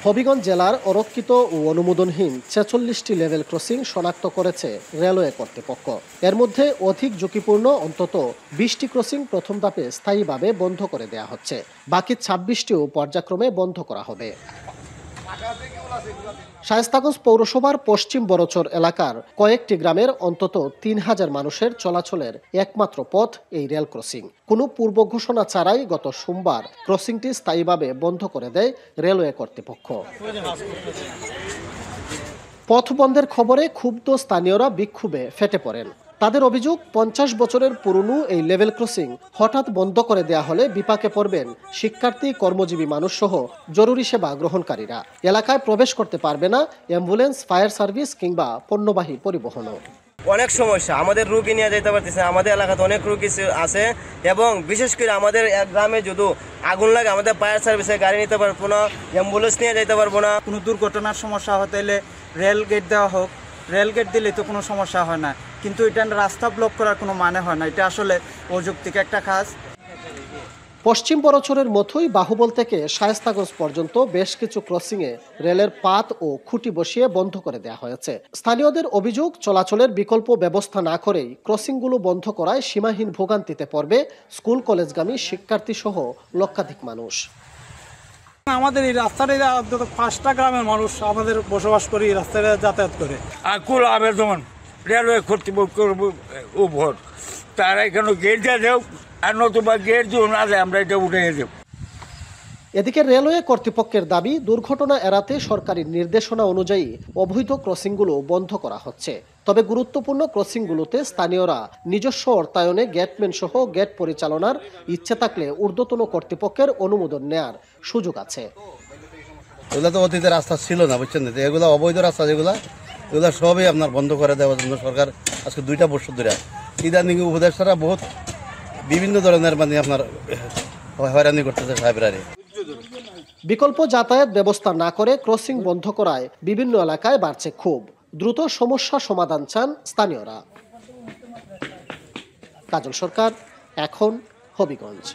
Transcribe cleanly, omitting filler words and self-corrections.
হবিগঞ্জ জেলার অরক্ষিত ও অনুমোদনহীন ৪৬টি level crossing শনাক্ত করেছে রেলওয়ে কর্তৃপক্ষ। এর মধ্যে অধিক ঝুঁকিপূর্ণ অন্তত ২০টি ক্রসিং প্রথম ধাপে স্থায়ীভাবে বন্ধ করে দেওয়া হচ্ছে, বাকি ২৬টিও পর্যায়ক্রমে বন্ধ করা হবে। শায়েস্তাগঞ্জ পৌরসভার পশ্চিম বড়চর এলাকার কয়েকটি গ্রামের অন্তত ৩,০০০ মানুষের চলাচলের একমাত্র পথ এই রেল ক্রসিং। কোনো পূর্ব ঘোষণা ছাড়াই গত সোমবার ক্রসিংটি স্থায়ীভাবে বন্ধ করে দেয় রেলওয়ে কর্তৃপক্ষ। পথ বন্ধের খবরে ক্ষুব্ধ স্থানীয়রা বিক্ষোভে ফেটে পড়েন। তাদের অভিযোগ, ৫০ বছরের পুরনো এই লেভেল ক্রসিং হঠাৎ বন্ধ করে দেয়া হলে বিপাকে পড়বেন শিক্ষার্থী, কর্মজীবী মানুষ সহ জরুরি সেবা গ্রহণকারীরা। এলাকায় প্রবেশ করতে পারবে না অ্যাম্বুলেন্স, ফায়ার সার্ভিস কিংবা পণ্যবাহী পরিবহনও। অনেক সমস্যা, আমাদের রোগী নিয়ে যেতে পারতেছে, আমাদের এলাকাতে অনেক রোগী আছে এবং বিশেষ করে আমাদের এক গ্রামে যদি আগুন লাগে আমাদের ফায়ার সার্ভিসে গাড়ি নিতে পারবো না, অ্যাম্বুলেন্স নিয়ে যেতে পারবো না। কোনো দুর্ঘটনার সমস্যা হতে হলে রেল গেট দেওয়া হোক, রেল গেট দিলে তো কোনো সমস্যা হয় না, কিন্তু এটা রাস্তা ব্লক করার কোনো মানে হয় না। এটা আসলে অযৌক্তিক একটা কাজ। পশ্চিম বড়চরের মতোই বাহুবল থেকে শায়েস্তাগঞ্জ পর্যন্ত বেশ কিছু ক্রসিংয়ে রেলের পাত ও খুঁটি বসিয়ে বন্ধ করে দেওয়া হয়েছে। স্থানীয়দের অভিযোগ, চলাচলের বিকল্প ব্যবস্থা না করেই ক্রসিংগুলো বন্ধ করায় সীমাহীন ভোগান্তিতে পড়বে স্কুল কলেজগামী শিক্ষার্থী সহ লক্ষাধিক মানুষ। আমাদের এই রাস্তাটা 5টা গ্রামের মানুষ আমাদের বসবাস করি, রাস্তাটা যাতায়াত করে। আকুল আবেদন রেলওয়ে কর্তৃপক্ষের উপর, তারা এখানে গেট দিয়ে দেও, আর নতুবা গেট দিও না দেয় আমরা এটা উঠে দেব। এদিকে রেলওয়ে কর্তৃপক্ষের দাবি, দুর্ঘটনা এড়াতে সরকারি নির্দেশনা অনুযায়ী অবৈধ ক্রসিংগুলো বন্ধ করা হচ্ছে। তবে গুরুত্বপূর্ণ ক্রসিংগুলোতে স্থানীয়রা নিজস্ব অর্থায়নে গেটম্যান সহ গেট পরিচালনার ইচ্ছে থাকলে ঊর্ধ্বতন কর্তৃপক্ষের অনুমোদন নেয়ার সুযোগ আছে। এগুলো তো অতীতের রাস্তা ছিল না, বুঝছেন, এগুলো অবৈধ রাস্তা, এগুলো সবই আপনার বন্ধ করে দেওয়ার জন্য সরকার আজকে 2টা বছর ধরে ইদানিং উপদেষ্টারা বহুত বিভিন্ন ধরনের আপনার হয়রানি করতেছে সাহেবরা। বিকল্প যাতায়াত ব্যবস্থা না করে ক্রসিং বন্ধ করায় বিভিন্ন এলাকায় বাড়ছে ক্ষোভ। দ্রুত সমস্যা সমাধান চান স্থানীয়রা। কাজল সরকার, এখন, হবিগঞ্জ।